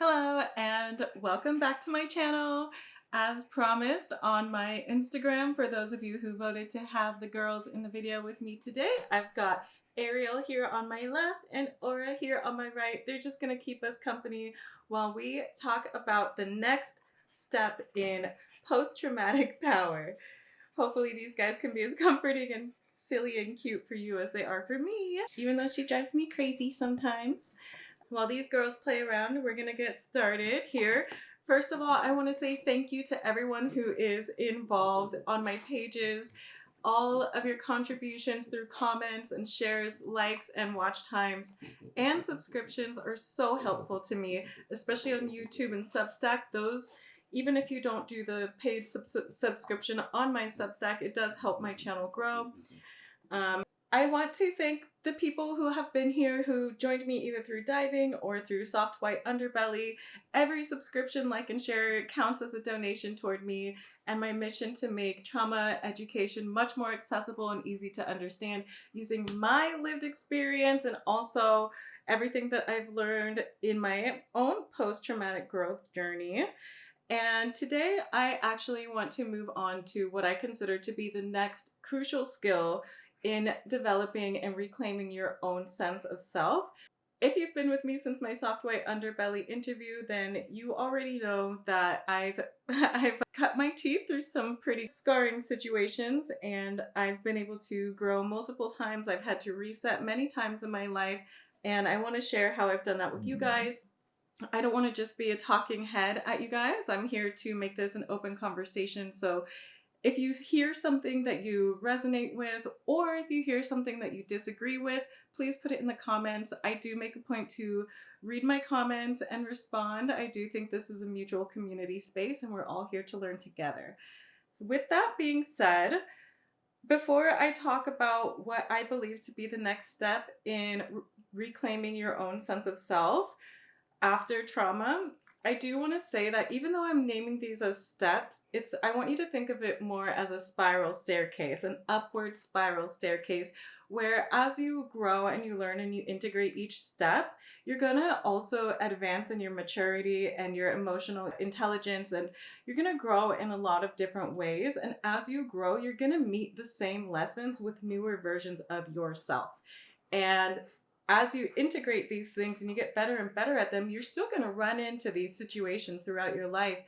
Hello and welcome back to my channel. As promised on my Instagram, for those of you who voted to have the girls in the video with me today, I've got Ariel here on my left and Aura here on my right. They're just going to keep us company while we talk about the next step in post-traumatic power. Hopefully these guys can be as comforting and silly and cute for you as they are for me, even though she drives me crazy sometimes. While these girls play around, we're gonna get started here. First of all, I want to say thank you to everyone who is involved on my pages. All of your contributions through comments and shares, likes, and watch times and subscriptions are so helpful to me, especially on YouTube and Substack. Those, even if you don't do the paid subscription on my Substack, it does help my channel grow. I want to thank the people who have been here, who joined me either through diving or through Soft White Underbelly. Every subscription, like, and share counts as a donation toward me and my mission to make trauma education much more accessible and easy to understand using my lived experience and also everything that I've learned in my own post-traumatic growth journey. And today I actually want to move on to what I consider to be the next crucial skill in developing and reclaiming your own sense of self. If you've been with me since my Soft White Underbelly interview, then you already know that I've cut my teeth through some pretty scarring situations, and I've been able to grow multiple times. I've had to reset many times in my life, and I want to share how I've done that with you guys. I don't want to just be a talking head at you guys. I'm here to make this an open conversation. So if you hear something that you resonate with, or if you hear something that you disagree with, please put it in the comments. I do make a point to read my comments and respond. I do think this is a mutual community space and we're all here to learn together. So with that being said, before I talk about what I believe to be the next step in reclaiming your own sense of self after trauma, I do want to say that even though I'm naming these as steps, I want you to think of it more as a spiral staircase, an upward spiral staircase, where as you grow and you learn and you integrate each step, you're going to also advance in your maturity and your emotional intelligence, and you're going to grow in a lot of different ways. And as you grow, you're going to meet the same lessons with newer versions of yourself. And as you integrate these things and you get better and better at them, you're still going to run into these situations throughout your life,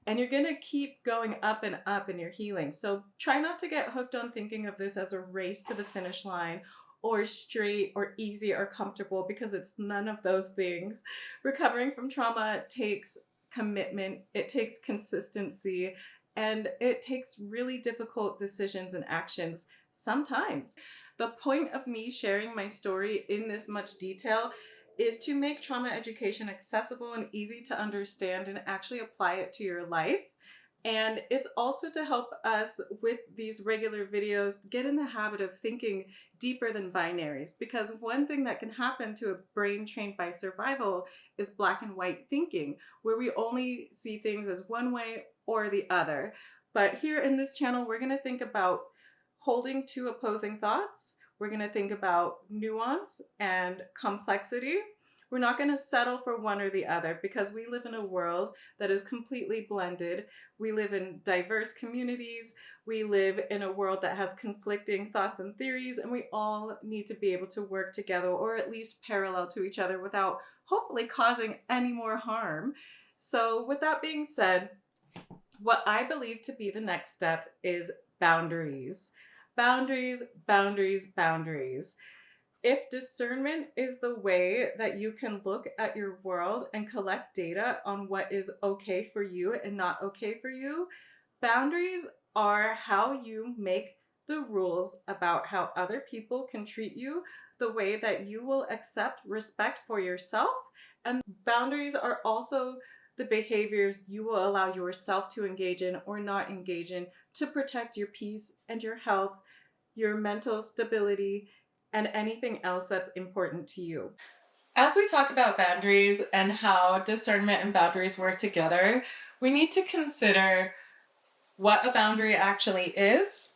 and you're going to keep going up and up in your healing. So try not to get hooked on thinking of this as a race to the finish line or straight or easy or comfortable, because it's none of those things. Recovering from trauma takes commitment, it takes consistency, and it takes really difficult decisions and actions sometimes. The point of me sharing my story in this much detail is to make trauma education accessible and easy to understand and actually apply it to your life. And it's also to help us with these regular videos get in the habit of thinking deeper than binaries, because one thing that can happen to a brain trained by survival is black and white thinking, where we only see things as one way or the other. But here in this channel, we're going to think about holding two opposing thoughts. We're going to think about nuance and complexity. We're not going to settle for one or the other, because we live in a world that is completely blended. We live in diverse communities. We live in a world that has conflicting thoughts and theories, and we all need to be able to work together, or at least parallel to each other, without hopefully causing any more harm. So with that being said, what I believe to be the next step is boundaries. Boundaries, boundaries, boundaries. If discernment is the way that you can look at your world and collect data on what is okay for you and not okay for you, boundaries are how you make the rules about how other people can treat you, the way that you will accept respect for yourself. And boundaries are also the behaviors you will allow yourself to engage in or not engage in to protect your peace and your health, your mental stability, and anything else that's important to you. As we talk about boundaries and how discernment and boundaries work together, we need to consider what a boundary actually is,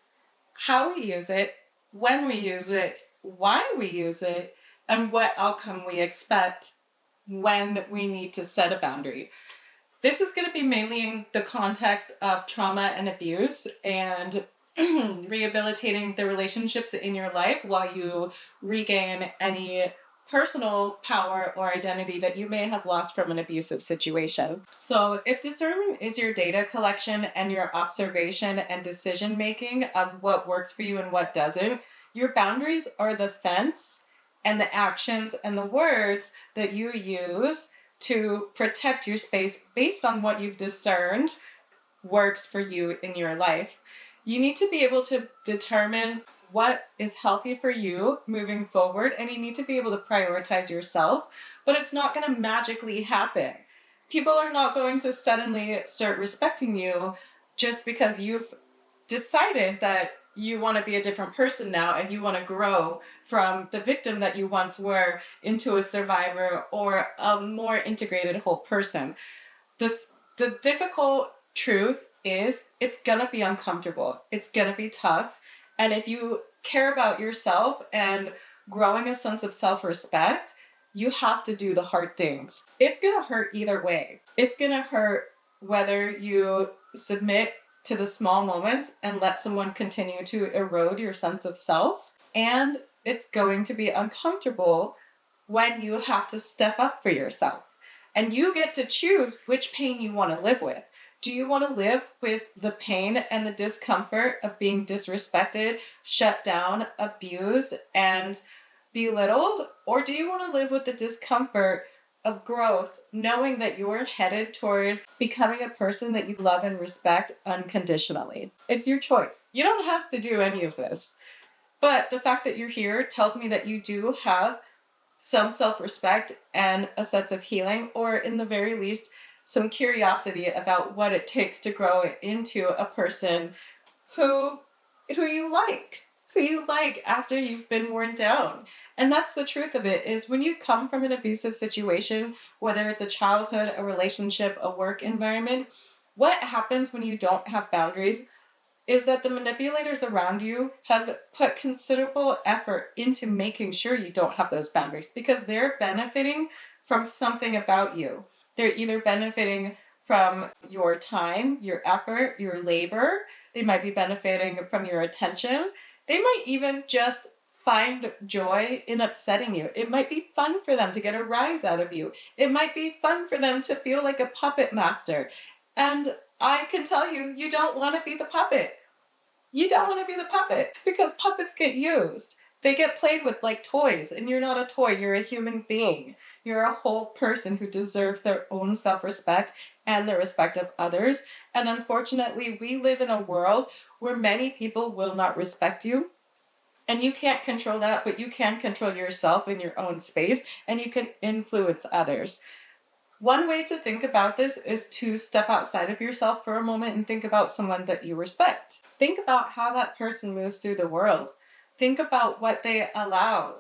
how we use it, when we use it, why we use it, and what outcome we expect when we need to set a boundary. This is going to be mainly in the context of trauma and abuse and rehabilitating the relationships in your life while you regain any personal power or identity that you may have lost from an abusive situation. So if discernment is your data collection and your observation and decision making of what works for you and what doesn't, your boundaries are the fence and the actions and the words that you use to protect your space based on what you've discerned works for you in your life. You need to be able to determine what is healthy for you moving forward, and you need to be able to prioritize yourself, but it's not going to magically happen. People are not going to suddenly start respecting you just because you've decided that you want to be a different person now and you want to grow from the victim that you once were into a survivor or a more integrated whole person. The difficult truth is it's going to be uncomfortable. It's going to be tough. And if you care about yourself and growing a sense of self-respect, you have to do the hard things. It's going to hurt either way. It's going to hurt whether you submit to the small moments and let someone continue to erode your sense of self. And it's going to be uncomfortable when you have to step up for yourself. And you get to choose which pain you want to live with. Do you want to live with the pain and the discomfort of being disrespected, shut down, abused, and belittled? Or do you want to live with the discomfort of growth, knowing that you're headed toward becoming a person that you love and respect unconditionally? It's your choice. You don't have to do any of this. But the fact that you're here tells me that you do have some self-respect and a sense of healing, or in the very least, some curiosity about what it takes to grow into a person who you like after you've been worn down. And that's the truth of it, is when you come from an abusive situation, whether it's a childhood, a relationship, a work environment, what happens when you don't have boundaries is that the manipulators around you have put considerable effort into making sure you don't have those boundaries, because they're benefiting from something about you. They're either benefiting from your time, your effort, your labor. They might be benefiting from your attention. They might even just find joy in upsetting you. It might be fun for them to get a rise out of you. It might be fun for them to feel like a puppet master. And I can tell you, you don't want to be the puppet. You don't want to be the puppet, because puppets get used. They get played with like toys, and you're not a toy. You're a human being. You're a whole person who deserves their own self-respect and the respect of others. And unfortunately, we live in a world where many people will not respect you. And you can't control that, but you can control yourself in your own space, and you can influence others. One way to think about this is to step outside of yourself for a moment and think about someone that you respect. Think about how that person moves through the world. Think about what they allow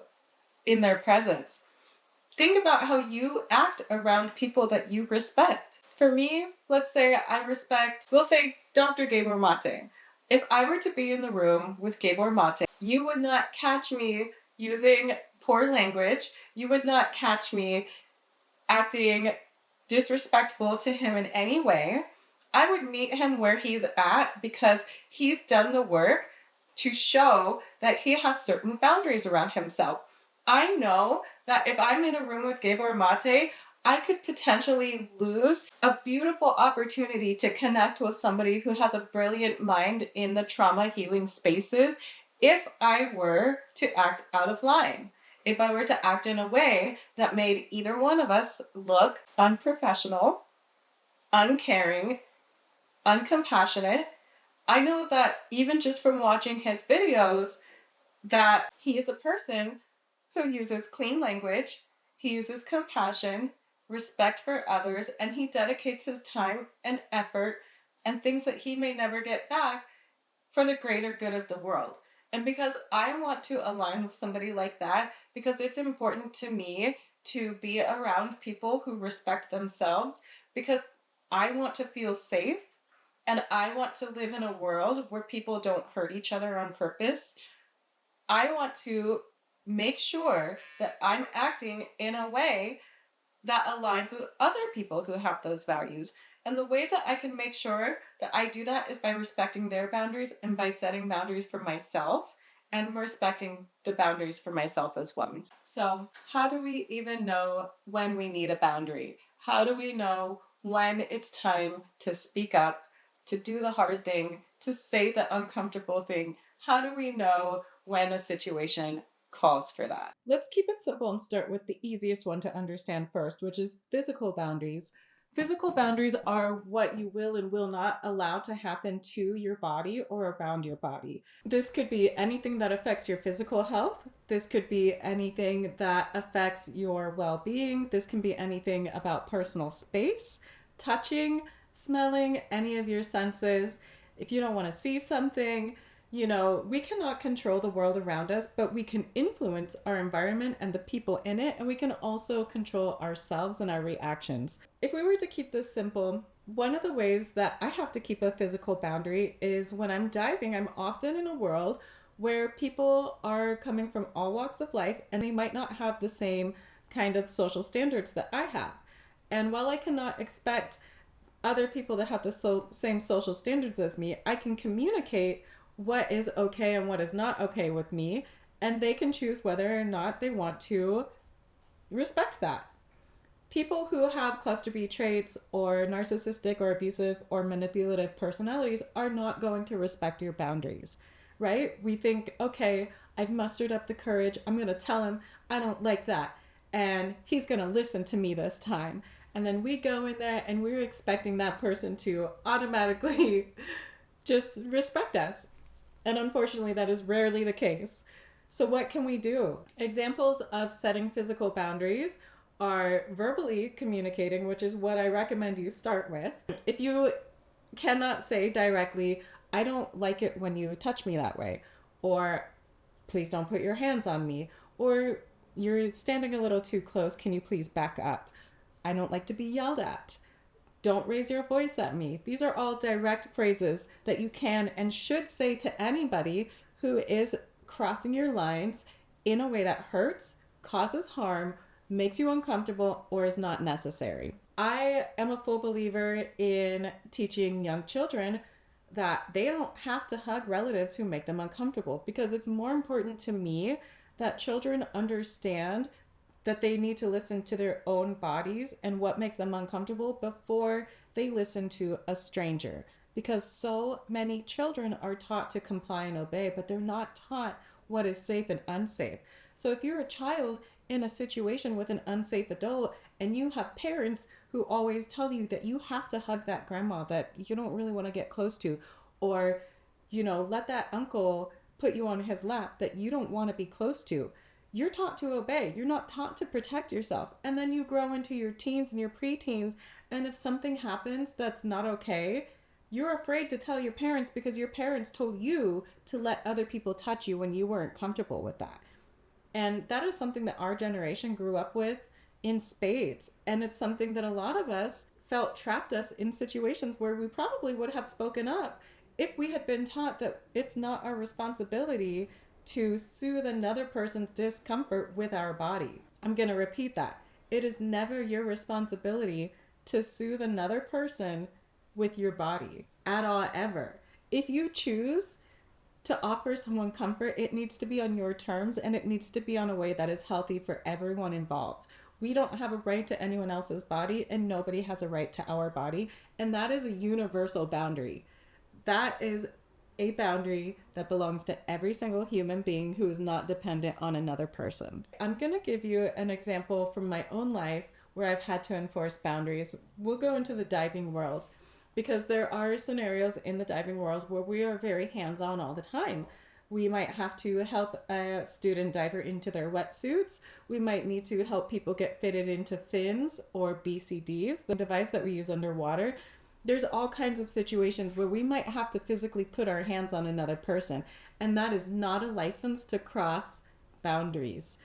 in their presence. Think about how you act around people that you respect. For me, let's say we'll say Dr. Gabor Mate. If I were to be in the room with Gabor Mate, you would not catch me using poor language. You would not catch me acting disrespectful to him in any way. I would meet him where he's at, because he's done the work to show that he has certain boundaries around himself. I know that if I'm in a room with Gabor Mate, I could potentially lose a beautiful opportunity to connect with somebody who has a brilliant mind in the trauma healing spaces if I were to act out of line. If I were to act in a way that made either one of us look unprofessional, uncaring, uncompassionate. I know that even just from watching his videos, that he is a person who uses clean language, he uses compassion, respect for others, and he dedicates his time and effort and things that he may never get back for the greater good of the world. And because I want to align with somebody like that, because it's important to me to be around people who respect themselves, because I want to feel safe and I want to live in a world where people don't hurt each other on purpose. I want to make sure that I'm acting in a way that aligns with other people who have those values. And the way that I can make sure that I do that is by respecting their boundaries and by setting boundaries for myself and respecting the boundaries for myself as well. So, how do we even know when we need a boundary? How do we know when it's time to speak up, to do the hard thing, to say the uncomfortable thing? How do we know when a situation calls for that? Let's keep it simple and start with the easiest one to understand first, which is physical boundaries. Physical boundaries are what you will and will not allow to happen to your body or around your body. This could be anything that affects your physical health. This could be anything that affects your well-being. This can be anything about personal space, touching, smelling, any of your senses. If you don't want to see something, we cannot control the world around us, but we can influence our environment and the people in it, and we can also control ourselves and our reactions. If we were to keep this simple, one of the ways that I have to keep a physical boundary is when I'm diving, I'm often in a world where people are coming from all walks of life, and they might not have the same kind of social standards that I have. And while I cannot expect other people to have the same social standards as me, I can communicate what is okay and what is not okay with me, and they can choose whether or not they want to respect that. People who have cluster B traits or narcissistic or abusive or manipulative personalities are not going to respect your boundaries, right? We think, okay, I've mustered up the courage, I'm going to tell him I don't like that, and he's going to listen to me this time. And then we go in there and we're expecting that person to automatically just respect us. And unfortunately, that is rarely the case. So what can we do? Examples of setting physical boundaries are verbally communicating, which is what I recommend you start with. If you cannot say directly, I don't like it when you touch me that way, or please don't put your hands on me, or you're standing a little too close, can you please back up? I don't like to be yelled at. Don't raise your voice at me. These are all direct phrases that you can and should say to anybody who is crossing your lines in a way that hurts, causes harm, makes you uncomfortable, or is not necessary. I am a full believer in teaching young children that they don't have to hug relatives who make them uncomfortable, because it's more important to me that children understand that they need to listen to their own bodies and what makes them uncomfortable before they listen to a stranger. Because so many children are taught to comply and obey, but they're not taught what is safe and unsafe. So if you're a child in a situation with an unsafe adult and you have parents who always tell you that you have to hug that grandma that you don't really want to get close to, or, let that uncle put you on his lap that you don't want to be close to, you're taught to obey. You're not taught to protect yourself. And then you grow into your teens and your preteens, and if something happens that's not okay, you're afraid to tell your parents because your parents told you to let other people touch you when you weren't comfortable with that. And that is something that our generation grew up with in spades. And it's something that a lot of us felt trapped us in situations where we probably would have spoken up if we had been taught that it's not our responsibility to soothe another person's discomfort with our body. I'm going to repeat that. It is never your responsibility to soothe another person with your body at all, ever. If you choose to offer someone comfort, it needs to be on your terms, and it needs to be on a way that is healthy for everyone involved. We don't have a right to anyone else's body, and nobody has a right to our body, and that is a universal boundary. That is a boundary that belongs to every single human being who is not dependent on another person. I'm going to give you an example from my own life where I've had to enforce boundaries. We'll go into the diving world because there are scenarios in the diving world where we are very hands-on all the time. We might have to help a student diver into their wetsuits. We might need to help people get fitted into fins or BCDs, the device that we use underwater. There's all kinds of situations where we might have to physically put our hands on another person, and that is not a license to cross boundaries.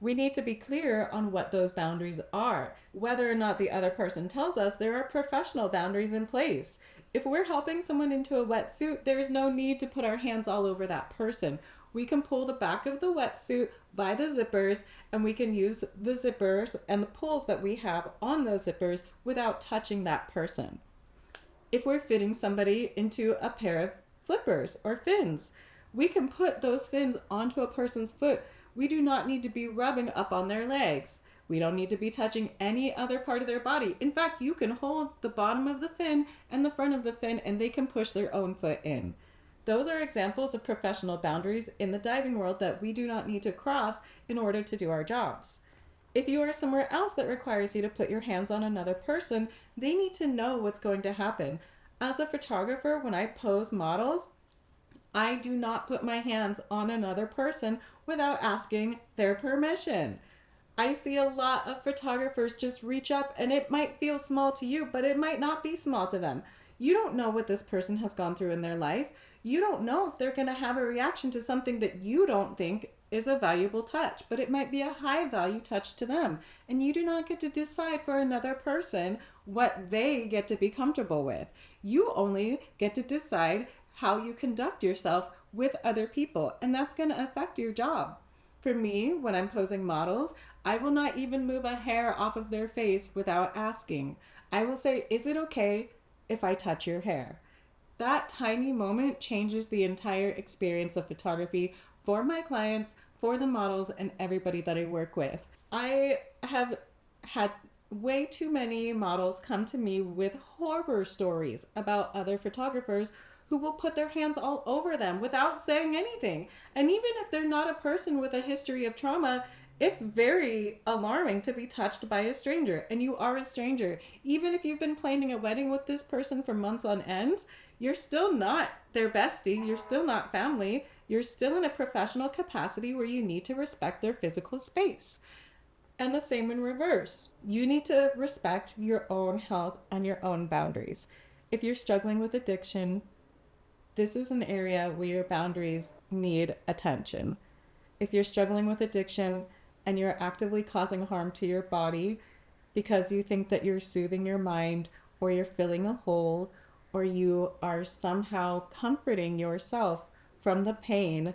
We need to be clear on what those boundaries are. Whether or not the other person tells us, there are professional boundaries in place. If we're helping someone into a wetsuit, there is no need to put our hands all over that person. We can pull the back of the wetsuit by the zippers, and we can use the zippers and the pulls that we have on those zippers without touching that person. If we're fitting somebody into a pair of flippers or fins, we can put those fins onto a person's foot. We do not need to be rubbing up on their legs. We don't need to be touching any other part of their body. In fact, you can hold the bottom of the fin and the front of the fin, and they can push their own foot in. Those are examples of professional boundaries in the diving world that we do not need to cross in order to do our jobs. If you are somewhere else that requires you to put your hands on another person, they need to know what's going to happen. As a photographer, when I pose models, I do not put my hands on another person without asking their permission. I see a lot of photographers just reach up, and it might feel small to you, but it might not be small to them. You don't know what this person has gone through in their life. You don't know if they're going to have a reaction to something that you don't think is a valuable touch, but it might be a high value touch to them. And you do not get to decide for another person what they get to be comfortable with. You only get to decide how you conduct yourself with other people, and that's going to affect your job. For me, when I'm posing models, I will not even move a hair off of their face without asking. I will say, is it okay if I touch your hair? That tiny moment changes the entire experience of photography for my clients, for the models, and everybody that I work with. I have had way too many models come to me with horror stories about other photographers who will put their hands all over them without saying anything. And even if they're not a person with a history of trauma, it's very alarming to be touched by a stranger, and you are a stranger. Even if you've been planning a wedding with this person for months on end, you're still not their bestie, you're still not family, you're still in a professional capacity where you need to respect their physical space. And the same in reverse. You need to respect your own health and your own boundaries. If you're struggling with addiction, this is an area where your boundaries need attention. If you're struggling with addiction and you're actively causing harm to your body because you think that you're soothing your mind, or you're filling a hole, or you are somehow comforting yourself from the pain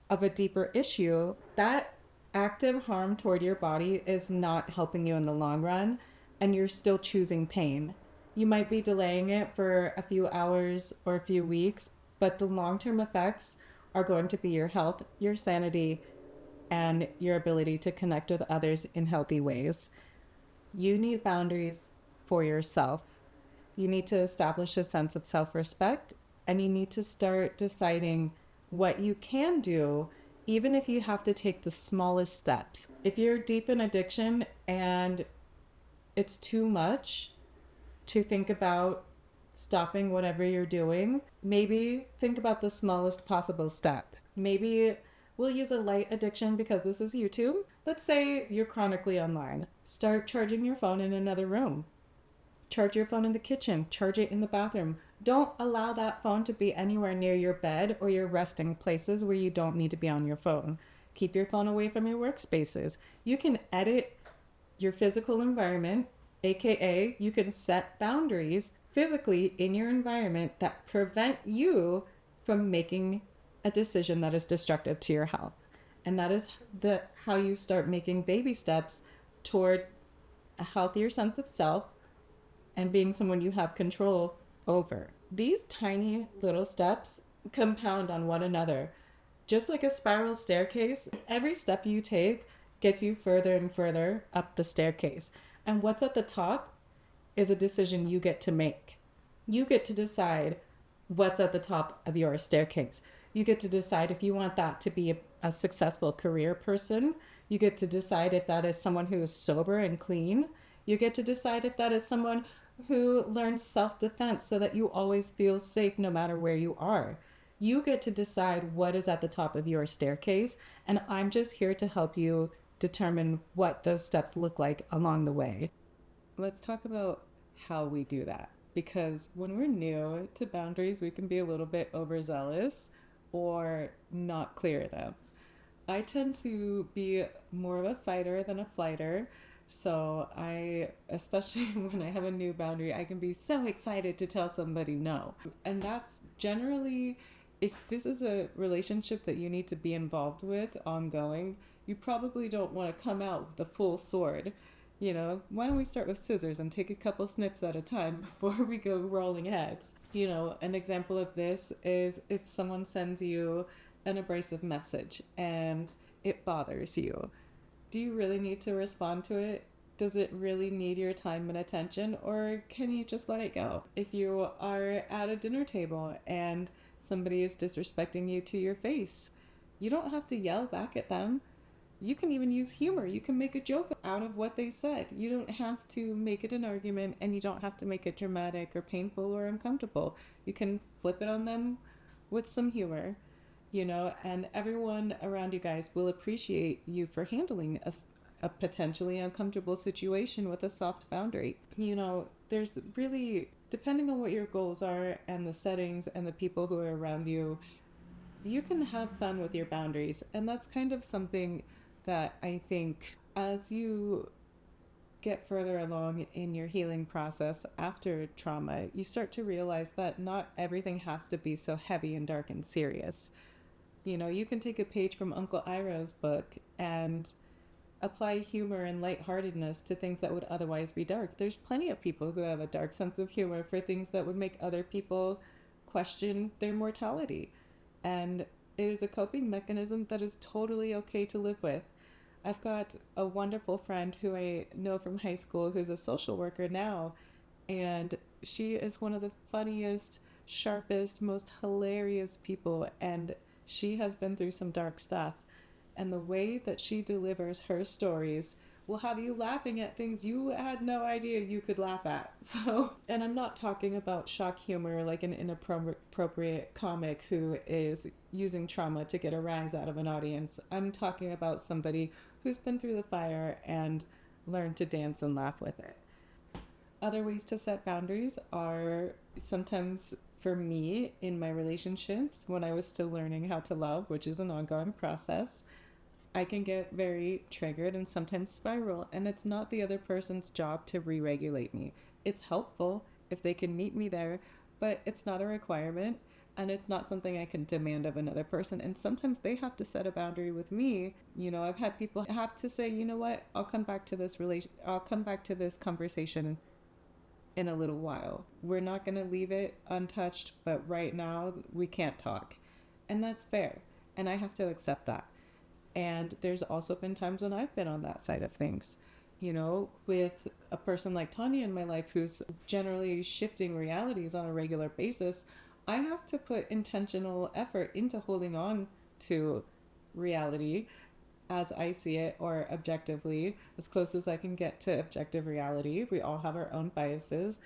of a deeper issue, that active harm toward your body is not helping you in the long run, and you're still choosing pain. You might be delaying it for a few hours or a few weeks, but the long-term effects are going to be your health, your sanity, and your ability to connect with others in healthy ways. You need boundaries for yourself. You need to establish a sense of self-respect, and you need to start deciding what you can do, even if you have to take the smallest steps. If you're deep in addiction and it's too much to think about stopping whatever you're doing, maybe think about the smallest possible step. Maybe we'll use a light addiction because this is YouTube. Let's say you're chronically online. Start charging your phone in another room. Charge your phone in the kitchen. Charge it in the bathroom. Don't allow that phone to be anywhere near your bed or your resting places where you don't need to be on your phone. Keep your phone away from your workspaces. You can edit your physical environment, aka you can set boundaries physically in your environment that prevent you from making a decision that is destructive to your health. And that is how you start making baby steps toward a healthier sense of self and being someone you have control over. These tiny little steps compound on one another. Just like a spiral staircase, every step you take gets you further and further up the staircase. And what's at the top is a decision you get to make. You get to decide what's at the top of your staircase. You get to decide if you want that to be a successful career person. You get to decide if that is someone who is sober and clean. You get to decide if that is someone who learns self-defense so that you always feel safe no matter where you are. You get to decide what is at the top of your staircase, and I'm just here to help you determine what those steps look like along the way. Let's talk about how we do that, because when we're new to boundaries, we can be a little bit overzealous or not clear enough. I tend to be more of a fighter than a flighter. So especially when I have a new boundary, I can be so excited to tell somebody no. And that's generally if this is a relationship that you need to be involved with ongoing, you probably don't want to come out with the full sword. You know, why don't we start with scissors and take a couple snips at a time before we go rolling heads? You know, an example of this is if someone sends you an abrasive message and it bothers you. Do you really need to respond to it? Does it really need your time and attention, or can you just let it go? If you are at a dinner table and somebody is disrespecting you to your face, you don't have to yell back at them. You can even use humor. You can make a joke out of what they said. You don't have to make it an argument, and you don't have to make it dramatic or painful or uncomfortable. You can flip it on them with some humor, you know, and everyone around you guys will appreciate you for handling a potentially uncomfortable situation with a soft boundary. You know, there's really, depending on what your goals are and the settings and the people who are around you, you can have fun with your boundaries. And that's kind of something that I think as you get further along in your healing process after trauma, you start to realize that not everything has to be so heavy and dark and serious. You know, you can take a page from Uncle Iroh's book and apply humor and lightheartedness to things that would otherwise be dark. There's plenty of people who have a dark sense of humor for things that would make other people question their mortality. And it is a coping mechanism that is totally okay to live with. I've got a wonderful friend who I know from high school who's a social worker now, and she is one of the funniest, sharpest, most hilarious people, and she has been through some dark stuff. And the way that she delivers her stories will have you laughing at things you had no idea you could laugh at. So, and I'm not talking about shock humor like an inappropriate comic who is using trauma to get a rise out of an audience. I'm talking about somebody who's been through the fire and learned to dance and laugh with it. Other ways to set boundaries are sometimes, for me, in my relationships, when I was still learning how to love, which is an ongoing process, I can get very triggered and sometimes spiral, and it's not the other person's job to re-regulate me. It's helpful if they can meet me there, but it's not a requirement, and it's not something I can demand of another person. And sometimes they have to set a boundary with me. You know, I've had people have to say, you know what, I'll come back to this conversation in a little while. We're not going to leave it untouched, but right now we can't talk. And that's fair, and I have to accept that. And there's also been times when I've been on that side of things, you know, with a person like Tanya in my life who's generally shifting realities on a regular basis. I have to put intentional effort into holding on to reality as I see it, or objectively, as close as I can get to objective reality. We all have our own biases,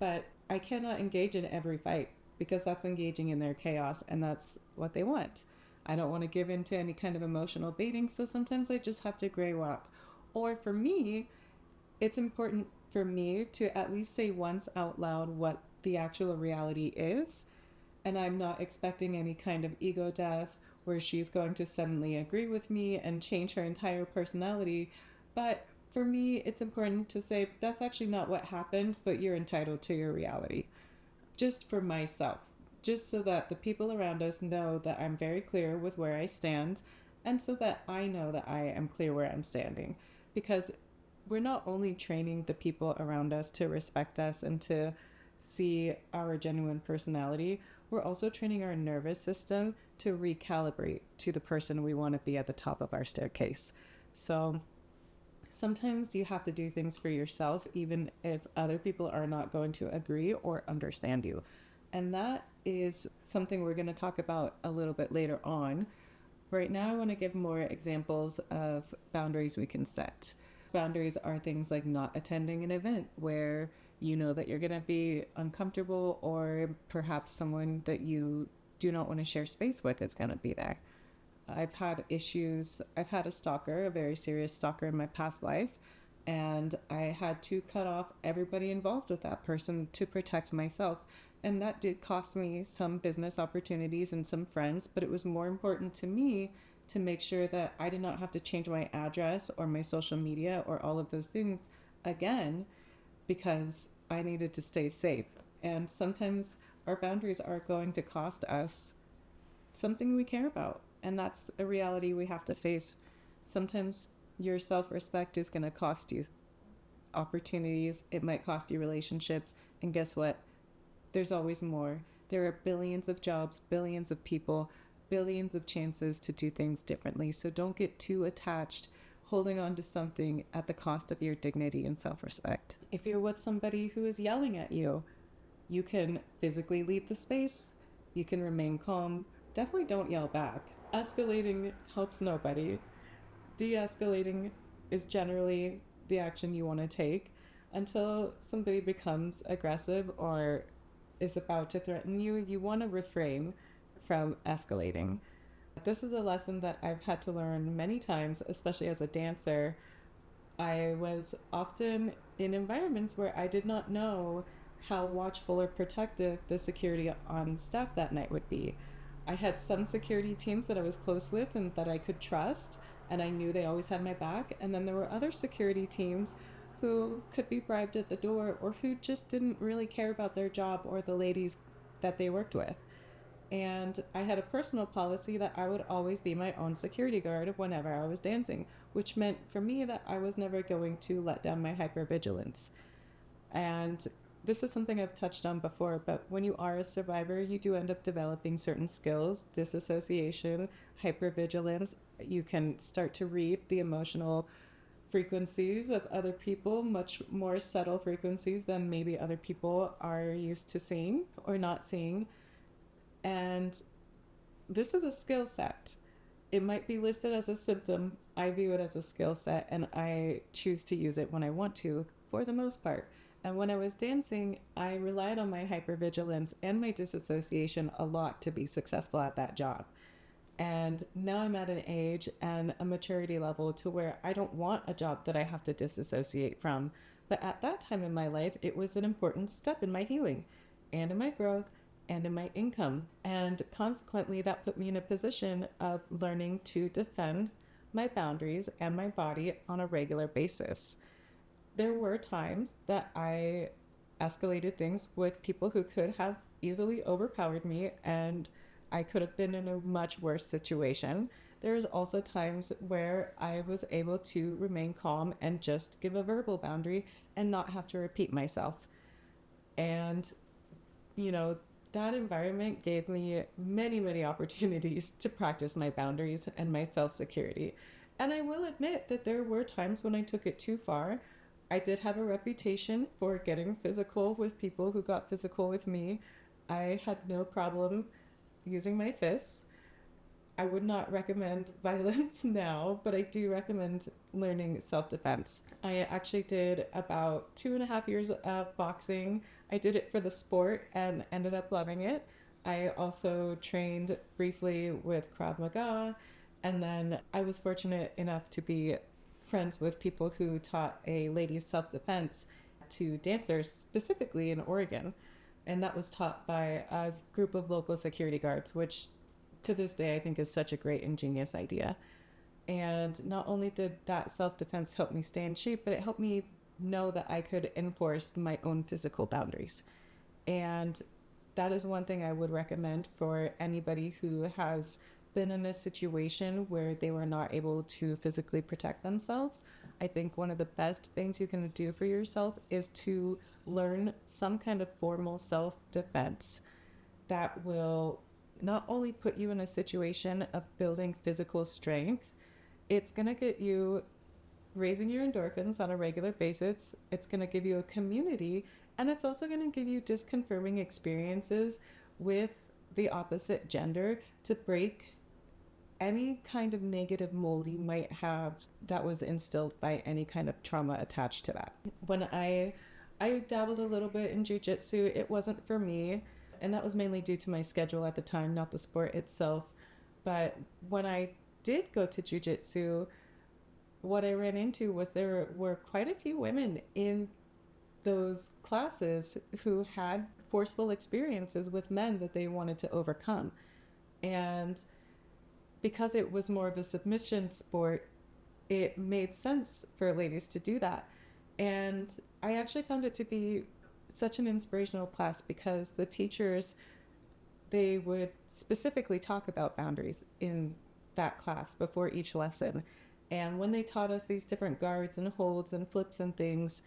but I cannot engage in every fight because that's engaging in their chaos, and that's what they want. I don't want to give in to any kind of emotional baiting, so sometimes I just have to gray walk. Or for me, it's important for me to at least say once out loud what the actual reality is, and I'm not expecting any kind of ego death where she's going to suddenly agree with me and change her entire personality. But for me, it's important to say that's actually not what happened, but you're entitled to your reality. Just for myself. Just so that the people around us know that I'm very clear with where I stand, and so that I know that I am clear where I'm standing. Because we're not only training the people around us to respect us and to see our genuine personality, we're also training our nervous system to recalibrate to the person we want to be at the top of our staircase. So sometimes you have to do things for yourself, even if other people are not going to agree or understand you. And that is something we're going to talk about a little bit later on. Right now, I want to give more examples of boundaries we can set. Boundaries are things like not attending an event where you know that you're going to be uncomfortable, or perhaps someone that you do not want to share space with is going to be there. I've had a stalker, a very serious stalker in my past life, and I had to cut off everybody involved with that person to protect myself. And that did cost me some business opportunities and some friends, but it was more important to me to make sure that I did not have to change my address or my social media or all of those things again, because I needed to stay safe. And sometimes our boundaries are going to cost us something we care about. And that's a reality we have to face. Sometimes your self-respect is going to cost you opportunities. It might cost you relationships. And guess what? There's always more. There are billions of jobs, billions of people, billions of chances to do things differently. So don't get too attached holding on to something at the cost of your dignity and self-respect. If you're with somebody who is yelling at you, you can physically leave the space. You can remain calm. Definitely don't yell back. Escalating helps nobody. De-escalating is generally the action you want to take until somebody becomes aggressive or is about to threaten you. You want to refrain from escalating. This is a lesson that I've had to learn many times, especially as a dancer. I was often in environments where I did not know how watchful or protective the security on staff that night would be. I had some security teams that I was close with and that I could trust, and I knew they always had my back. And then there were other security teams who could be bribed at the door or who just didn't really care about their job or the ladies that they worked with. And I had a personal policy that I would always be my own security guard whenever I was dancing, which meant for me that I was never going to let down my hypervigilance. And this is something I've touched on before, but when you are a survivor, you do end up developing certain skills: disassociation, hypervigilance. You can start to read the emotional frequencies of other people, much more subtle frequencies than maybe other people are used to seeing or not seeing. And this is a skill set. It might be listed as a symptom. I view it as a skill set, and I choose to use it when I want to, for the most part. And when I was dancing, I relied on my hypervigilance and my disassociation a lot to be successful at that job. And now I'm at an age and a maturity level to where I don't want a job that I have to disassociate from. But at that time in my life, it was an important step in my healing and in my growth and in my income. And consequently, that put me in a position of learning to defend my boundaries and my body on a regular basis. There were times that I escalated things with people who could have easily overpowered me, and I could have been in a much worse situation. There's also times where I was able to remain calm and just give a verbal boundary and not have to repeat myself. And, that environment gave me many, many opportunities to practice my boundaries and my self-security. And I will admit that there were times when I took it too far. I did have a reputation for getting physical with people who got physical with me. I had no problem using my fists. I would not recommend violence now, but I do recommend learning self-defense. I actually did about 2.5 years of boxing. I did it for the sport and ended up loving it. I also trained briefly with Krav Maga, and then I was fortunate enough to be friends with people who taught a ladies' self-defense to dancers, specifically in Oregon. And that was taught by a group of local security guards, which to this day I think is such a great, ingenious idea. And not only did that self-defense help me stay in shape, but it helped me know that I could enforce my own physical boundaries. And that is one thing I would recommend for anybody who has been in a situation where they were not able to physically protect themselves. I think one of the best things you can do for yourself is to learn some kind of formal self-defense that will not only put you in a situation of building physical strength, it's going to get you raising your endorphins on a regular basis. It's going to give you a community, and it's also going to give you disconfirming experiences with the opposite gender to break any kind of negative mold you might have that was instilled by any kind of trauma attached to that. When I dabbled a little bit in jiu-jitsu, it wasn't for me, and that was mainly due to my schedule at the time, not the sport itself. But when I did go to jiu-jitsu, what I ran into was there were quite a few women in those classes who had forceful experiences with men that they wanted to overcome. And because it was more of a submission sport, it made sense for ladies to do that. And I actually found it to be such an inspirational class because the teachers, they would specifically talk about boundaries in that class before each lesson. And when they taught us these different guards and holds and flips and things,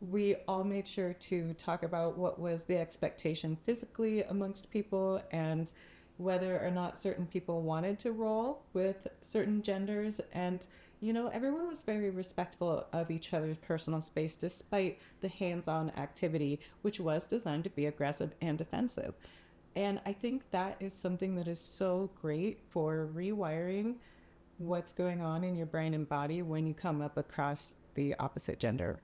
we all made sure to talk about what was the expectation physically amongst people and whether or not certain people wanted to roll with certain genders. And, everyone was very respectful of each other's personal space despite the hands-on activity, which was designed to be aggressive and defensive. And I think that is something that is so great for rewiring what's going on in your brain and body when you come up across the opposite gender.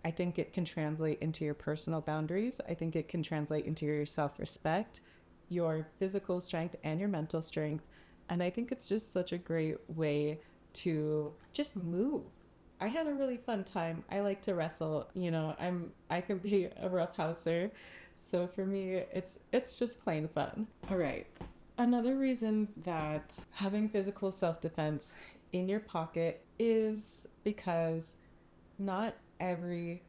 I think it can translate into your personal boundaries. I think it can translate into your self-respect, your physical strength, and your mental strength. And I think it's just such a great way to just move. I had a really fun time. I like to wrestle. I can be a roughhouser. So for me, it's just plain fun. All right. Another reason that having physical self-defense in your pocket is because not every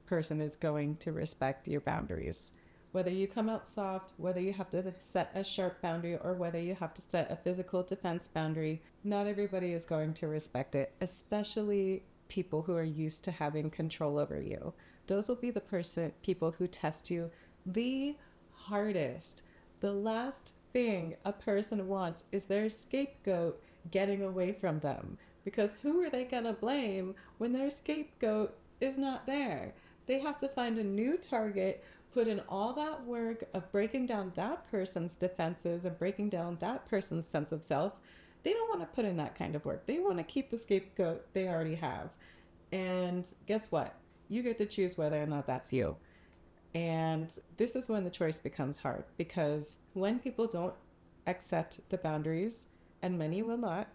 person is going to respect your boundaries. Whether you come out soft, whether you have to set a sharp boundary, or whether you have to set a physical defense boundary, not everybody is going to respect it, especially people who are used to having control over you. Those will be the people who test you the hardest. The last thing a person wants is their scapegoat getting away from them, because who are they gonna blame when their scapegoat is not there? They have to find a new target, put in all that work of breaking down that person's defenses and breaking down that person's sense of self. They don't want to put in that kind of work. They want to keep the scapegoat they already have. And guess what? You get to choose whether or not that's you. And this is when the choice becomes hard, because when people don't accept the boundaries, and many will not,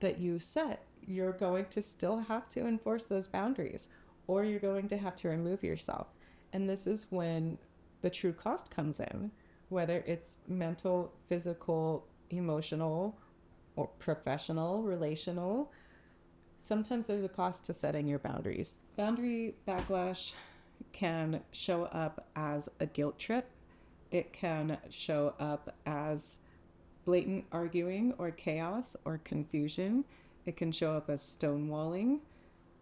that you set, you're going to still have to enforce those boundaries, or you're going to have to remove yourself. And this is when the true cost comes in, whether it's mental, physical, emotional, or professional, relational. Sometimes there's a cost to setting your boundaries. Boundary backlash can show up as a guilt trip. It can show up as blatant arguing or chaos or confusion. It can show up as stonewalling.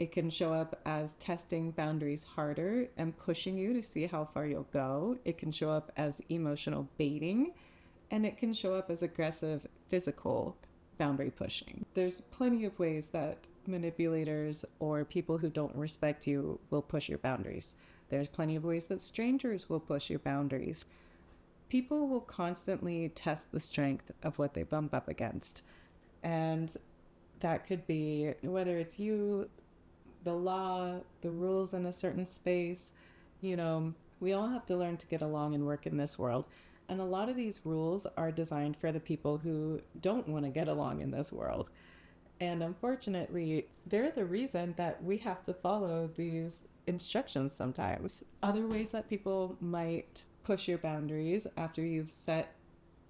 It can show up as testing boundaries harder and pushing you to see how far you'll go. It can show up as emotional baiting, and it can show up as aggressive physical boundary pushing. There's plenty of ways that manipulators or people who don't respect you will push your boundaries. There's plenty of ways that strangers will push your boundaries. People will constantly test the strength of what they bump up against. And that could be whether it's you, the law, the rules in a certain space. We all have to learn to get along and work in this world. And a lot of these rules are designed for the people who don't want to get along in this world. And unfortunately, they're the reason that we have to follow these instructions sometimes. Other ways that people might push your boundaries after you've set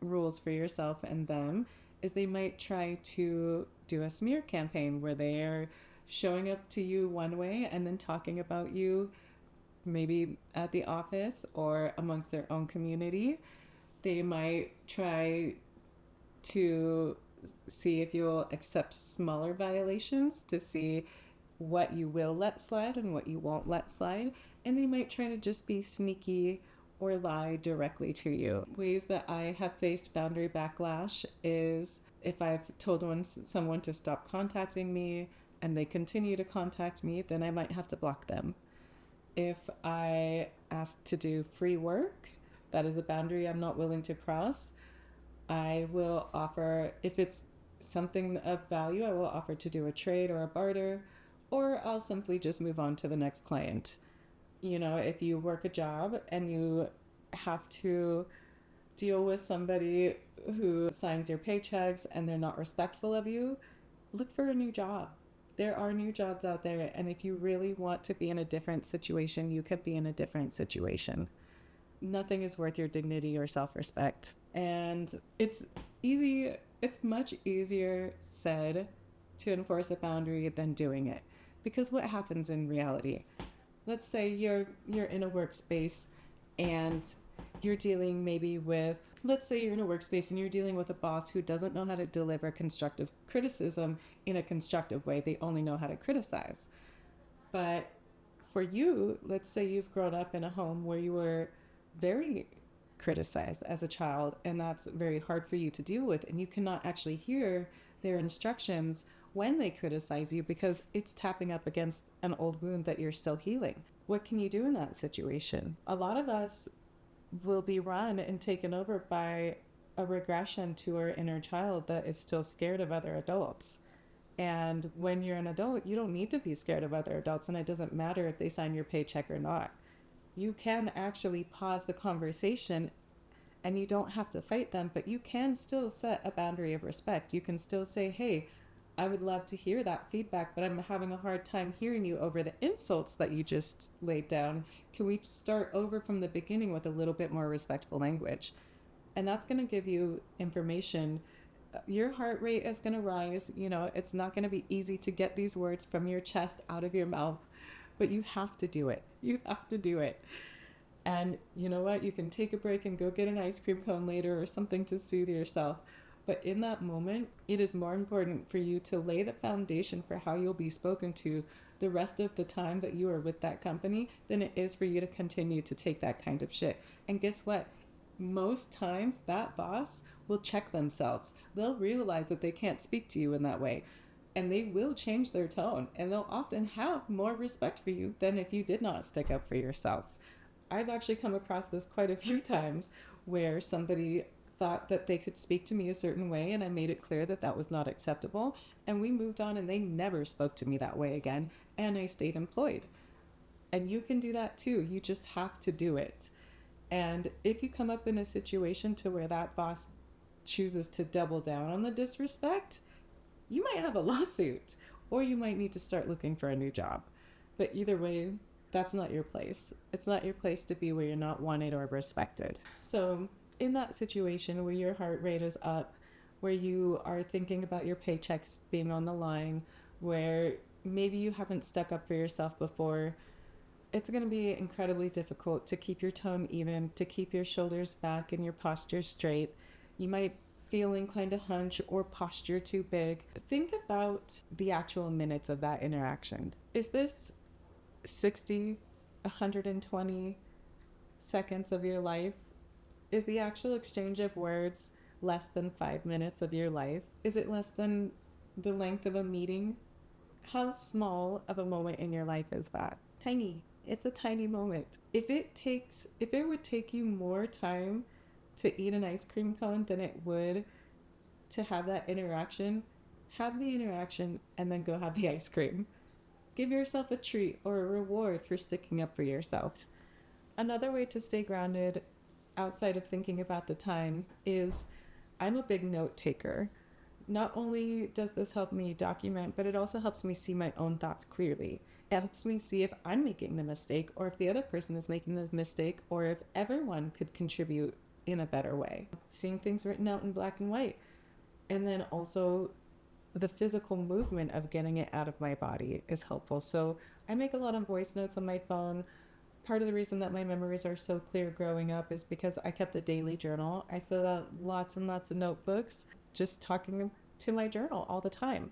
rules for yourself and them is they might try to do a smear campaign where they're showing up to you one way and then talking about you maybe at the office or amongst their own community. They might try to see if you'll accept smaller violations to see what you will let slide and what you won't let slide. And they might try to just be sneaky or lie directly to you. Ways that I have faced boundary backlash is if I've told someone to stop contacting me and they continue to contact me, then I might have to block them. If I ask to do free work, that is a boundary I'm not willing to cross. I will offer, if it's something of value, I will offer to do a trade or a barter, or I'll simply just move on to the next client. If you work a job and you have to deal with somebody who signs your paychecks and they're not respectful of you, look for a new job. There are new jobs out there, and if you really want to be in a different situation, you could be in a different situation. Nothing is worth your dignity or self-respect. And it's much easier said to enforce a boundary than doing it. Because what happens in reality? Let's say you're in a workspace and you're dealing maybe with Let's say you're in a workspace and you're dealing with a boss who doesn't know how to deliver constructive criticism in a constructive way. They only know how to criticize. But for you, let's say you've grown up in a home where you were very criticized as a child, and that's very hard for you to deal with, and you cannot actually hear their instructions when they criticize you because it's tapping up against an old wound that you're still healing. What can you do in that situation? A lot of us will be run and taken over by a regression to our inner child that is still scared of other adults. And when you're an adult, you don't need to be scared of other adults, and it doesn't matter if they sign your paycheck or not. You can actually pause the conversation and you don't have to fight them, but you can still set a boundary of respect. You can still say, hey, I would love to hear that feedback, but I'm having a hard time hearing you over the insults that you just laid down. Can we start over from the beginning with a little bit more respectful language? And that's going to give you information. Your heart rate is going to rise. You know, it's not going to be easy to get these words from your chest out of your mouth, but you have to do it. You have to do it. And you know what? You can take a break and go get an ice cream cone later or something to soothe yourself. But in that moment, it is more important for you to lay the foundation for how you'll be spoken to the rest of the time that you are with that company than it is for you to continue to take that kind of shit. And guess what? Most times that boss will check themselves. They'll realize that they can't speak to you in that way. And they will change their tone. And they'll often have more respect for you than if you did not stick up for yourself. I've actually come across this quite a few times where somebody thought that they could speak to me a certain way, and I made it clear that that was not acceptable, and we moved on, and they never spoke to me that way again, and I stayed employed. And you can do that too. You just have to do it. And if you come up in a situation to where that boss chooses to double down on the disrespect, you might have a lawsuit, or you might need to start looking for a new job. But either way, that's not your place. It's not your place to be where you're not wanted or respected. So in that situation where your heart rate is up, where you are thinking about your paychecks being on the line, where maybe you haven't stuck up for yourself before, it's going to be incredibly difficult to keep your tone even, to keep your shoulders back and your posture straight. You might feel inclined to hunch or posture too big. Think about the actual minutes of that interaction. Is this 60, 120 seconds of your life? Is the actual exchange of words less than 5 minutes of your life? Is it less than the length of a meeting? How small of a moment in your life is that? Tiny. It's a tiny moment. If it would take you more time to eat an ice cream cone than it would to have that interaction, have the interaction and then go have the ice cream. Give yourself a treat or a reward for sticking up for yourself. Another way to stay grounded outside of thinking about the time is I'm a big note taker. Not only does this help me document, but it also helps me see my own thoughts clearly. It helps me see if I'm making the mistake or if the other person is making the mistake or if everyone could contribute in a better way. Seeing things written out in black and white. And then also the physical movement of getting it out of my body is helpful. So I make a lot of voice notes on my phone. Part of the reason that my memories are so clear growing up is because I kept a daily journal. I filled out lots and lots of notebooks, just talking to my journal all the time.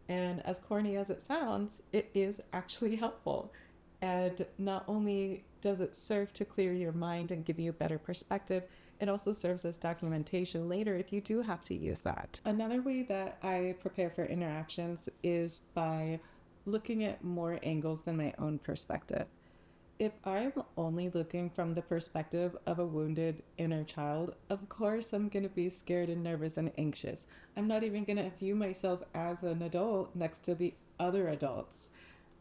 And as corny as it sounds, it is actually helpful. And not only does it serve to clear your mind and give you a better perspective, it also serves as documentation later if you do have to use that. Another way that I prepare for interactions is by looking at more angles than my own perspective. If I'm only looking from the perspective of a wounded inner child, of course I'm going to be scared and nervous and anxious. I'm not even going to view myself as an adult next to the other adults.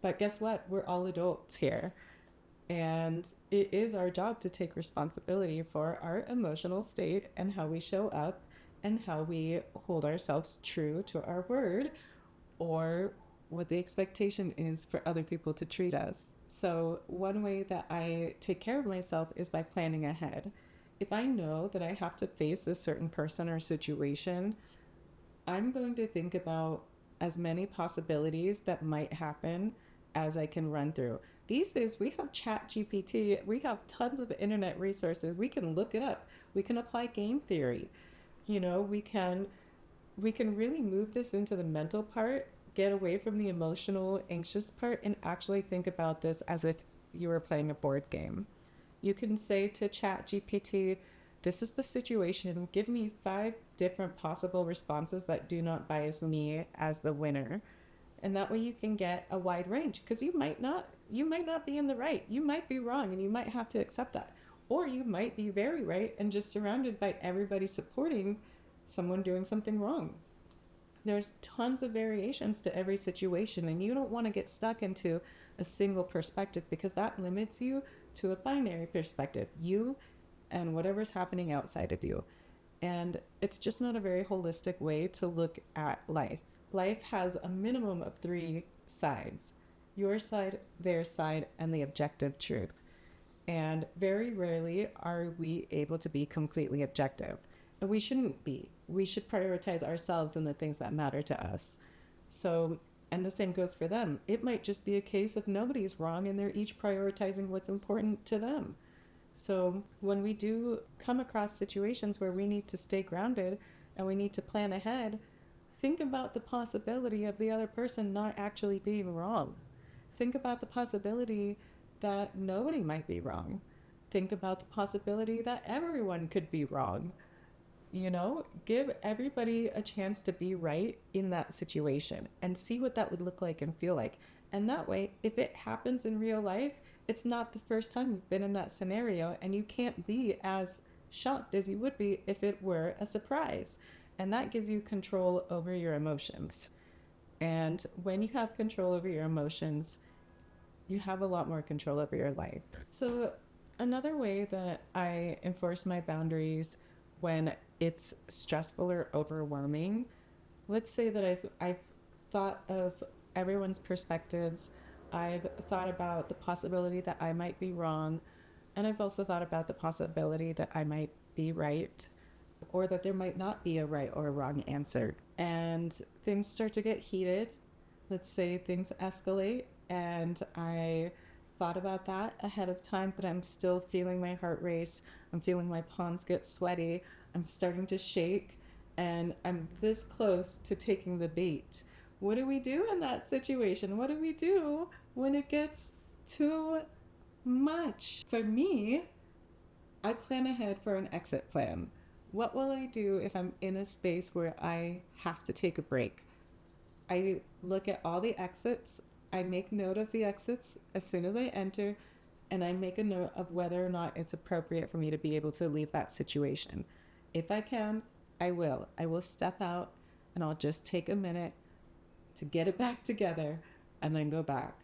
But guess what? We're all adults here. And it is our job to take responsibility for our emotional state and how we show up and how we hold ourselves true to our word or what the expectation is for other people to treat us. So one way that I take care of myself is by planning ahead. If I know that I have to face a certain person or situation, I'm going to think about as many possibilities that might happen as I can run through. These days we have Chat GPT, we have tons of internet resources. We can look it up. We can apply game theory. You know, we can really move this into the mental part, get away from the emotional, anxious part, and actually think about this as if you were playing a board game. You can say to Chat GPT, this is the situation. Give me 5 different possible responses that do not bias me as the winner. And that way you can get a wide range, because you might not be in the right. You might be wrong, and you might have to accept that. Or you might be very right and just surrounded by everybody supporting someone doing something wrong. There's tons of variations to every situation, and you don't want to get stuck into a single perspective, because that limits you to a binary perspective, you and whatever's happening outside of you. And it's just not a very holistic way to look at life. Life has a minimum of 3 sides: your side, their side, and the objective truth. And very rarely are we able to be completely objective. And we shouldn't be. We should prioritize ourselves and the things that matter to us. So, and the same goes for them. It might just be a case of nobody's wrong and they're each prioritizing what's important to them. So when we do come across situations where we need to stay grounded and we need to plan ahead, think about the possibility of the other person not actually being wrong. Think about the possibility that nobody might be wrong. Think about the possibility that everyone could be wrong. You know, give everybody a chance to be right in that situation and see what that would look like and feel like. And that way, if it happens in real life, it's not the first time you've been in that scenario, and you can't be as shocked as you would be if it were a surprise. And that gives you control over your emotions. And when you have control over your emotions, you have a lot more control over your life. So another way that I enforce my boundaries when it's stressful or overwhelming, let's say that I've thought of everyone's perspectives. I've thought about the possibility that I might be wrong, and I've also thought about the possibility that I might be right, or that there might not be a right or a wrong answer. And things start to get heated. Let's say things escalate, and I thought about that ahead of time, but I'm still feeling my heart race. I'm feeling my palms get sweaty. I'm starting to shake, and I'm this close to taking the bait. What do we do in that situation? What do we do when it gets too much? For me, I plan ahead for an exit plan. What will I do if I'm in a space where I have to take a break? I look at all the exits. I make note of the exits as soon as I enter, and I make a note of whether or not it's appropriate for me to be able to leave that situation. If I can, I will. I will step out, and I'll just take a minute to get it back together and then go back.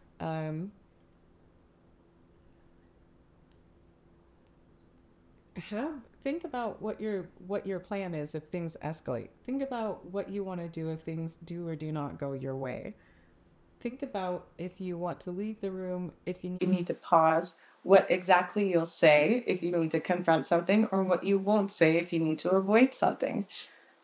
Think about what your plan is if things escalate. Think about what you want to do if things do or do not go your way. Think about if you want to leave the room, if you need to pause, what exactly you'll say if you need to confront something, or what you won't say if you need to avoid something.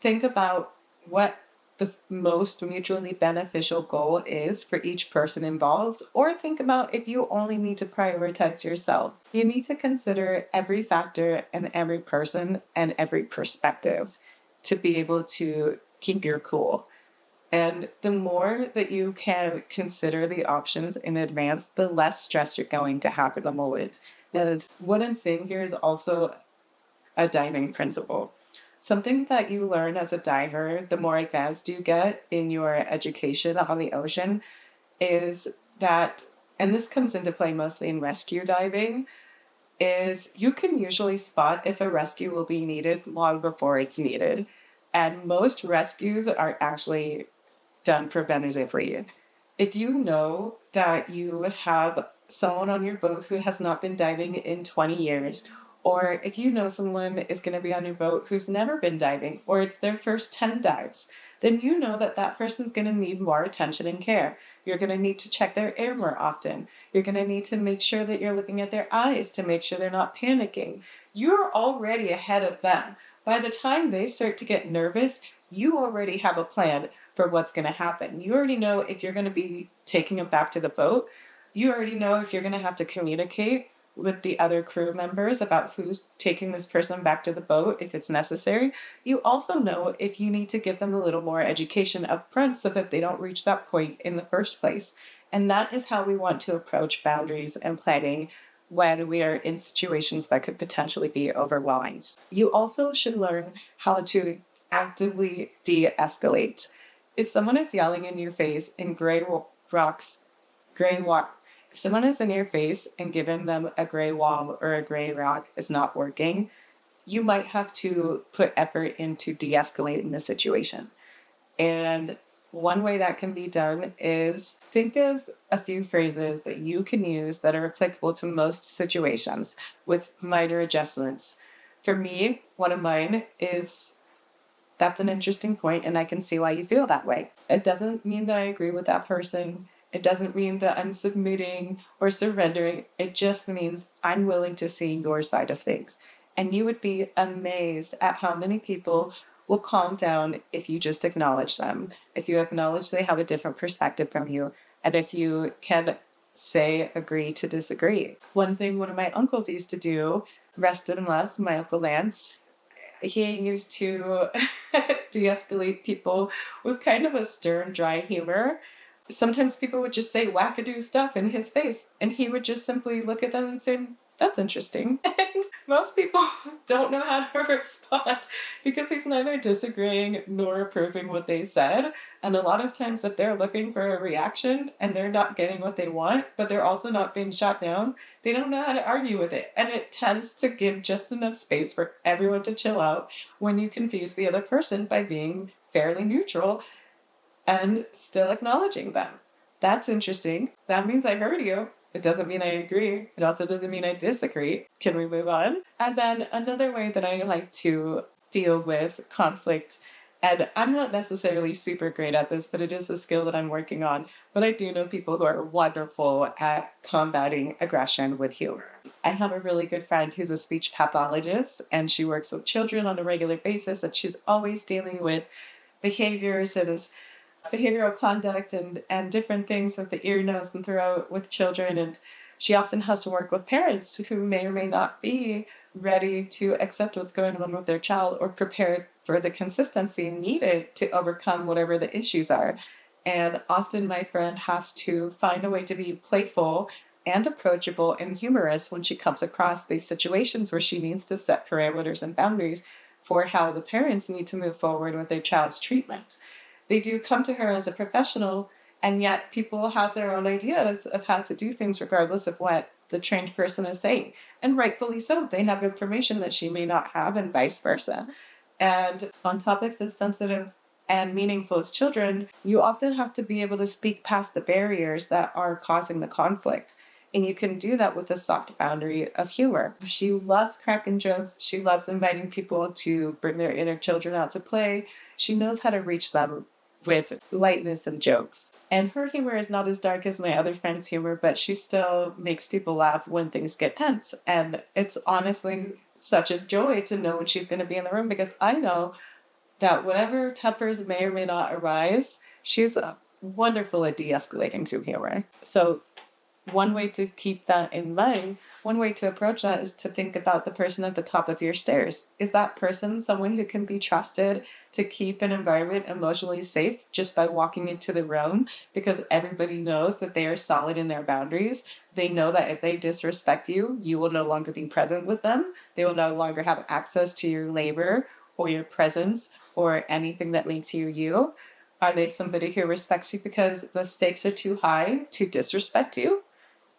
Think about what the most mutually beneficial goal is for each person involved, or think about if you only need to prioritize yourself. You need to consider every factor and every person and every perspective to be able to keep your cool. And the more that you can consider the options in advance, the less stress you're going to have at the moment. And what I'm saying here is also a diving principle. Something that you learn as a diver, the more advanced you get in your education on the ocean, is that, and this comes into play mostly in rescue diving, is you can usually spot if a rescue will be needed long before it's needed. And most rescues are actually done preventatively. If you know that you have someone on your boat who has not been diving in 20 years, or if you know someone is going to be on your boat who's never been diving, or it's their first 10 dives, then you know that that person's going to need more attention and care. You're going to need to check their air more often. You're going to need to make sure that you're looking at their eyes to make sure they're not panicking. You're already ahead of them. By the time they start to get nervous, you already have a plan for what's going to happen. You already know if you're going to be taking them back to the boat, You already know if you're going to have to communicate with the other crew members about who's taking this person back to the boat if it's necessary. You also know if you need to give them a little more education up front so that they don't reach that point in the first place. And that is how we want to approach boundaries and planning when we are in situations that could potentially be overwhelming. You also should learn how to actively de-escalate. If someone is yelling in your face in gray walk, if someone is in your face and giving them a gray wall or a gray rock is not working, you might have to put effort into de-escalating the situation. And one way that can be done is think of a few phrases that you can use that are applicable to most situations with minor adjustments. For me, one of mine is, "That's an interesting point, and I can see why you feel that way." It doesn't mean that I agree with that person. It doesn't mean that I'm submitting or surrendering. It just means I'm willing to see your side of things. And you would be amazed at how many people will calm down if you just acknowledge them, if you acknowledge they have a different perspective from you, and if you can say, agree to disagree. One thing one of my uncles used to do, rested in love, my Uncle Lance, he used to de-escalate people with kind of a stern, dry humor. Sometimes people would just say wackadoo stuff in his face, and he would just simply look at them and say, "That's interesting." And most people don't know how to respond because he's neither disagreeing nor approving what they said. And a lot of times, if they're looking for a reaction and they're not getting what they want, but they're also not being shot down, they don't know how to argue with it. And it tends to give just enough space for everyone to chill out when you confuse the other person by being fairly neutral and still acknowledging them. "That's interesting. That means I heard you. It doesn't mean I agree. It also doesn't mean I disagree. Can we move on?" And then another way that I like to deal with conflict, and I'm not necessarily super great at this, but it is a skill that I'm working on. But I do know people who are wonderful at combating aggression with humor. I have a really good friend who's a speech pathologist, and she works with children on a regular basis, and she's always dealing with behaviors and behavioral conduct and different things with the ear, nose, and throat with children. And she often has to work with parents who may or may not be ready to accept what's going on with their child or prepared for the consistency needed to overcome whatever the issues are. And often my friend has to find a way to be playful and approachable and humorous when she comes across these situations where she needs to set parameters and boundaries for how the parents need to move forward with their child's treatment. They do come to her as a professional, and yet people have their own ideas of how to do things regardless of what the trained person is saying. And rightfully so, they have information that she may not have, and vice versa. And on topics as sensitive and meaningful as children, you often have to be able to speak past the barriers that are causing the conflict. And you can do that with a soft boundary of humor. She loves cracking jokes. She loves inviting people to bring their inner children out to play. She knows how to reach them with lightness and jokes. And her humor is not as dark as my other friend's humor, but she still makes people laugh when things get tense. And it's honestly such a joy to know when she's going to be in the room, because I know that whatever tempers may or may not arise, she's wonderful at de-escalating through humor. So one way to keep that in mind, one way to approach that is to think about the person at the top of your stairs. Is that person someone who can be trusted to keep an environment emotionally safe just by walking into the room, because everybody knows that they are solid in their boundaries? They know that if they disrespect you, you will no longer be present with them. They will no longer have access to your labor or your presence or anything that makes you you. Are they somebody who respects you because the stakes are too high to disrespect you,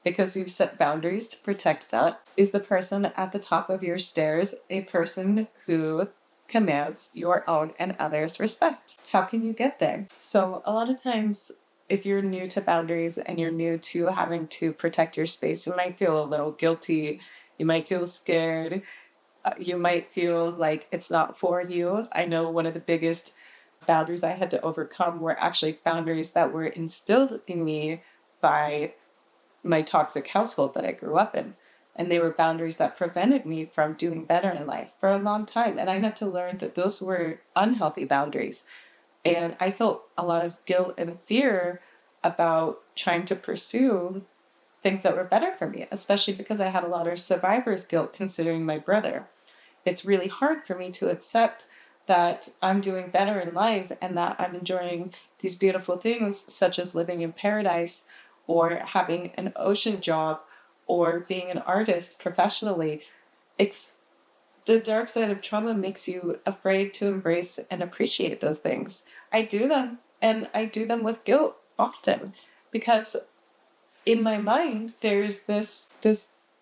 because you've set boundaries to protect that? Is the person at the top of your stairs a person who commands your own and others' respect? How can you get there? So a lot of times, if you're new to boundaries and you're new to having to protect your space, you might feel a little guilty. You might feel scared. You might feel like it's not for you. I know one of the biggest boundaries I had to overcome were actually boundaries that were instilled in me by my toxic household that I grew up in. And they were boundaries that prevented me from doing better in life for a long time. And I had to learn that those were unhealthy boundaries. And I felt a lot of guilt and fear about trying to pursue things that were better for me, especially because I had a lot of survivor's guilt considering my brother. It's really hard for me to accept that I'm doing better in life and that I'm enjoying these beautiful things, such as living in paradise or having an ocean job or being an artist professionally. It's the dark side of trauma makes you afraid to embrace and appreciate those things. I do them, and I do them with guilt often because in my mind there's this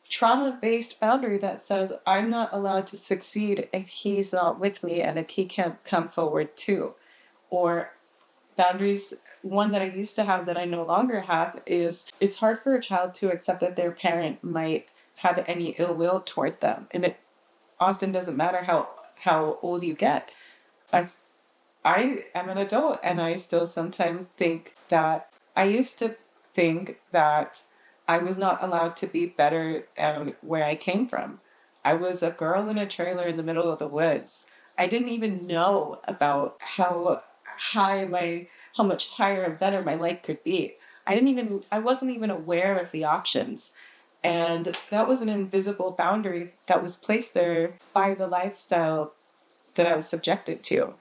trauma-based boundary that says I'm not allowed to succeed if he's not with me and if he can't come forward too. Or boundaries, one that I used to have that I no longer have is it's hard for a child to accept that their parent might have any ill will toward them. And it often doesn't matter how old you get. I I am an adult and I still sometimes think that I used to think that I was not allowed to be better than where I came from. I was a girl in a trailer in the middle of the woods. I didn't even know about high my how much higher and better my life could be. I wasn't even aware of the options. And that was an invisible boundary that was placed there by the lifestyle that I was subjected to.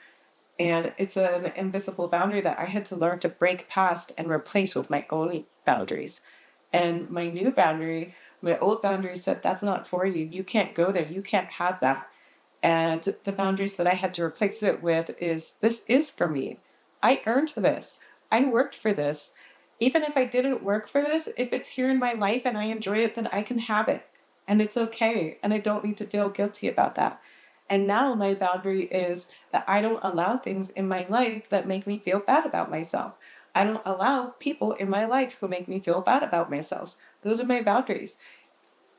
And it's an invisible boundary that I had to learn to break past and replace with my own boundaries. And my new boundary, my old boundary said, that's not for you. You can't go there. You can't have that. And the boundaries that I had to replace it with is this is for me. I earned this. I worked for this. Even if I didn't work for this, if it's here in my life and I enjoy it, then I can have it. And it's okay. And I don't need to feel guilty about that. And now my boundary is that I don't allow things in my life that make me feel bad about myself. I don't allow people in my life who make me feel bad about myself. Those are my boundaries.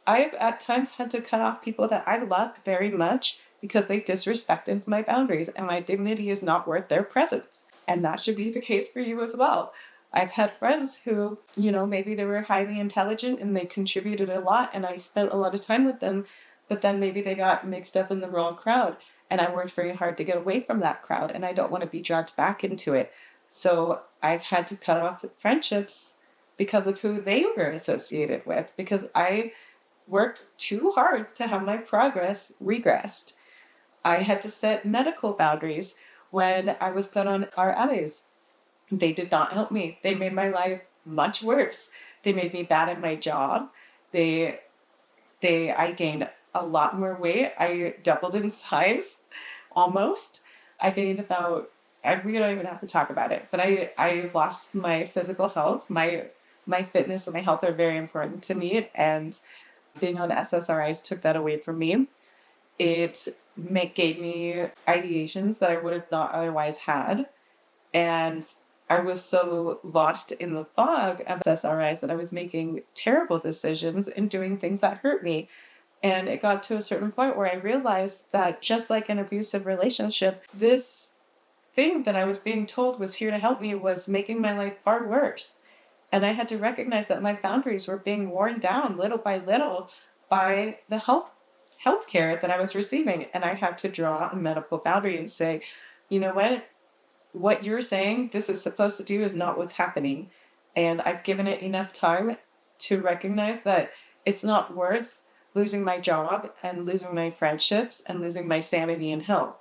I've at times had to cut off people that I loved very much because they disrespected my boundaries and my dignity is not worth their presence. And that should be the case for you as well. I've had friends who, maybe they were highly intelligent and they contributed a lot and I spent a lot of time with them, but then maybe they got mixed up in the wrong crowd and I worked very hard to get away from that crowd and I don't want to be dragged back into it. So I've had to cut off friendships because of who they were associated with, because I worked too hard to have my progress regressed. I had to set medical boundaries when I was put on RIs. They did not help me. They made my life much worse. They made me bad at my job. I gained a lot more weight. I doubled in size, almost. I gained we don't even have to talk about it, but I lost my physical health. My fitness and my health are very important to me, and being on SSRIs took that away from me. It gave me ideations that I would have not otherwise had, and I was so lost in the fog of SSRIs that I was making terrible decisions and doing things that hurt me. And it got to a certain point where I realized that just like an abusive relationship, this thing that I was being told was here to help me was making my life far worse. And I had to recognize that my boundaries were being worn down little by little by the health care that I was receiving. And I had to draw a medical boundary and say, you know what you're saying this is supposed to do is not what's happening. And I've given it enough time to recognize that it's not worth losing my job and losing my friendships and losing my sanity and health.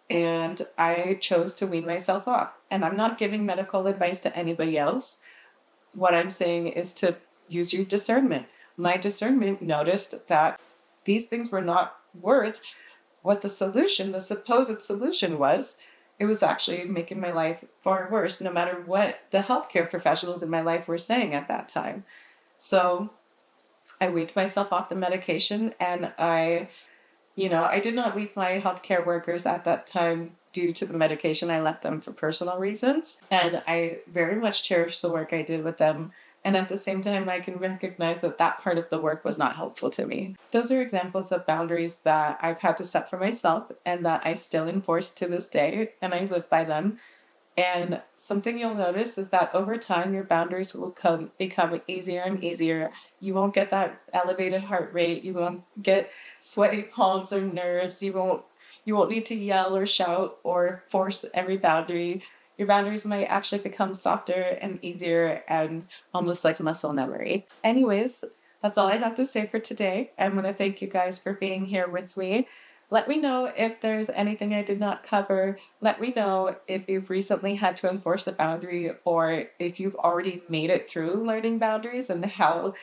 And I chose to wean myself off. And I'm not giving medical advice to anybody else. What I'm saying is to use your discernment. My discernment noticed that these things were not worth what the supposed solution was. It was actually making my life far worse, no matter what the healthcare professionals in my life were saying at that time. So I weaned myself off the medication, and I did not leave my healthcare workers at that time due to the medication. I left them for personal reasons, and I very much cherish the work I did with them. And at the same time, I can recognize that that part of the work was not helpful to me. Those are examples of boundaries that I've had to set for myself and that I still enforce to this day, and I live by them. And something you'll notice is that over time, your boundaries will become easier and easier. You won't get that elevated heart rate. You won't get sweaty palms or nerves. You won't need to yell or shout or force every boundary. your boundaries might actually become softer and easier and almost like muscle memory. Anyways, that's all I have to say for today. I'm going to thank you guys for being here with me. Let me know if there's anything I did not cover. Let me know if you've recently had to enforce a boundary or if you've already made it through learning boundaries and how.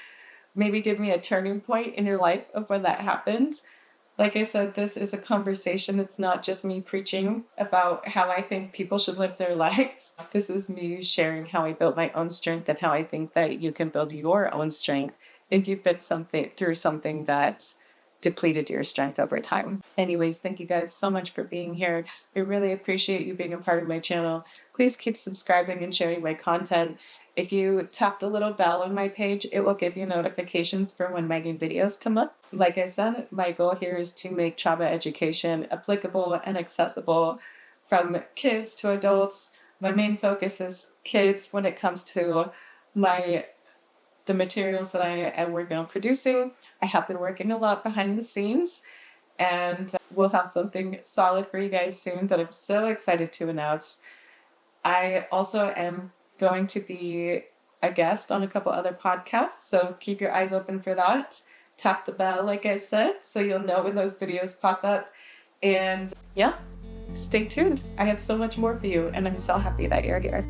Maybe give me a turning point in your life of when that happened. Like I said, this is a conversation. It's not just me preaching about how I think people should live their lives. This is me sharing how I built my own strength and how I think that you can build your own strength if you've been through something that's depleted your strength over time. Anyways, thank you guys so much for being here. I really appreciate you being a part of my channel. Please keep subscribing and sharing my content. If you tap the little bell on my page, it will give you notifications for when my new videos come up. Like I said, my goal here is to make trauma education applicable and accessible from kids to adults. My main focus is kids when it comes to the materials that I am working on producing. I have been working a lot behind the scenes, and we'll have something solid for you guys soon that I'm so excited to announce. I also am going to be a guest on a couple other podcasts, so keep your eyes open for that. Tap the bell, like I said, so you'll know when those videos pop up. And yeah, stay tuned. I have so much more for you, and I'm so happy that you're here.